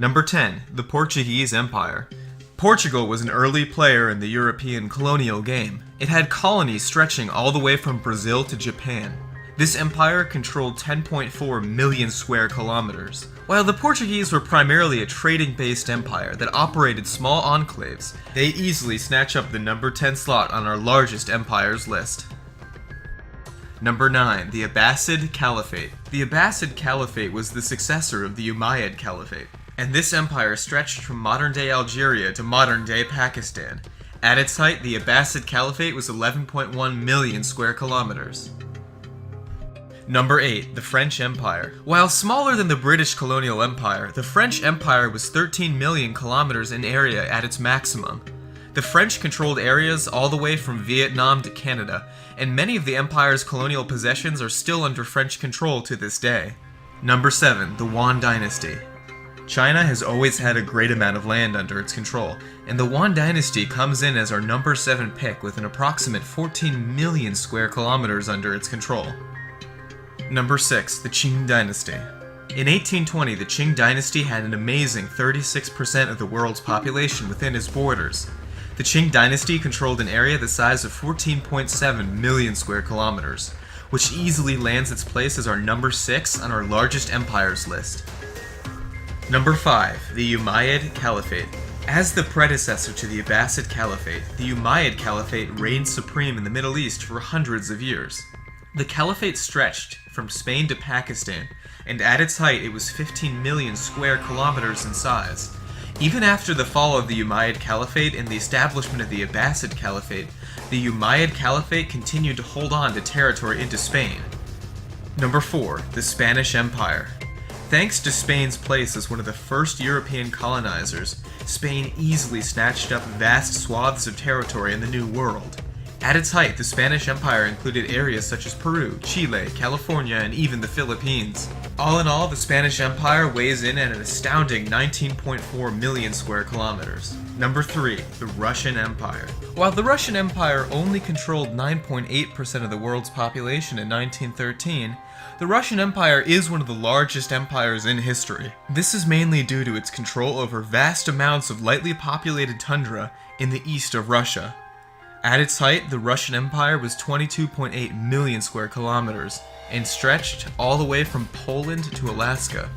Number 10. The Portuguese Empire. Portugal was an early player in the European colonial game. It had colonies stretching all the way from Brazil to Japan. This empire controlled 10.4 million square kilometers. While the Portuguese were primarily a trading-based empire that operated small enclaves, they easily snatch up the number 10 slot on our largest empires list. Number 9. The Abbasid Caliphate. The Abbasid Caliphate was the successor of the Umayyad Caliphate, and this empire stretched from modern-day Algeria to modern-day Pakistan. At its height, the Abbasid Caliphate was 11.1 million square kilometers. Number 8. The French Empire. While smaller than the British colonial empire, the French Empire was 13 million kilometers in area at its maximum. The French controlled areas all the way from Vietnam to Canada, and many of the empire's colonial possessions are still under French control to this day. Number 7. The Yuan Dynasty. China has always had a great amount of land under its control, and the Yuan Dynasty comes in as our number 7 pick with an approximate 14 million square kilometers under its control. Number 6. The Qing Dynasty. In 1820, the Qing Dynasty had an amazing 36% of the world's population within its borders. The Qing Dynasty controlled an area the size of 14.7 million square kilometers, which easily lands its place as our number 6 on our largest empires list. Number 5. The Umayyad Caliphate. As the predecessor to the Abbasid Caliphate, the Umayyad Caliphate reigned supreme in the Middle East for hundreds of years. The Caliphate stretched from Spain to Pakistan, and at its height it was 15 million square kilometers in size. Even after the fall of the Umayyad Caliphate and the establishment of the Abbasid Caliphate, the Umayyad Caliphate continued to hold on to territory into Spain. Number 4. The Spanish Empire. Thanks to Spain's place as one of the first European colonizers, Spain easily snatched up vast swaths of territory in the New World. At its height, the Spanish Empire included areas such as Peru, Chile, California, and even the Philippines. All in all, the Spanish Empire weighs in at an astounding 19.4 million square kilometers. Number 3. The Russian Empire. While the Russian Empire only controlled 9.8% of the world's population in 1913, the Russian Empire is one of the largest empires in history. This is mainly due to its control over vast amounts of lightly populated tundra in the east of Russia. At its height, the Russian Empire was 22.8 million square kilometers and stretched all the way from Poland to Alaska.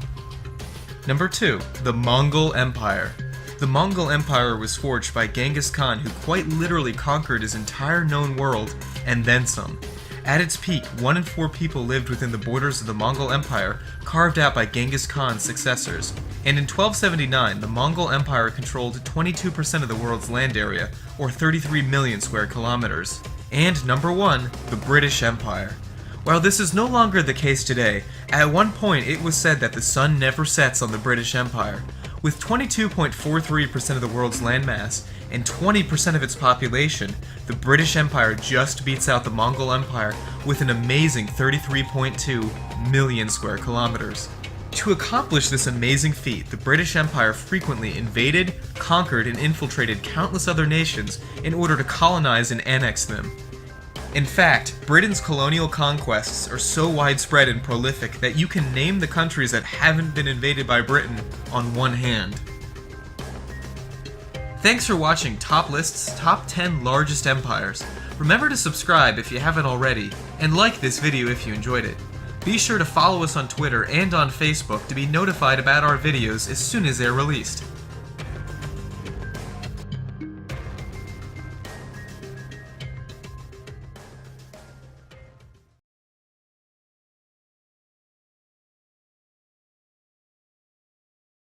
Number 2. The Mongol Empire. The Mongol Empire was forged by Genghis Khan, who quite literally conquered his entire known world and then some. At its peak, 1 in 4 people lived within the borders of the Mongol Empire, carved out by Genghis Khan's successors. And in 1279, the Mongol Empire controlled 22% of the world's land area, or 33 million square kilometers. And number 1, the British Empire. While this is no longer the case today, at one point it was said that the sun never sets on the British Empire. With 22.43% of the world's landmass and 20% of its population, the British Empire just beats out the Mongol Empire with an amazing 33.2 million square kilometers. To accomplish this amazing feat, the British Empire frequently invaded, conquered, and infiltrated countless other nations in order to colonize and annex them. In fact, Britain's colonial conquests are so widespread and prolific that you can name the countries that haven't been invaded by Britain on one hand. Thanks for watching Top List's Top 10 Largest Empires. Remember to subscribe if you haven't already, and like this video if you enjoyed it. Be sure to follow us on Twitter and on Facebook to be notified about our videos as soon as they're released.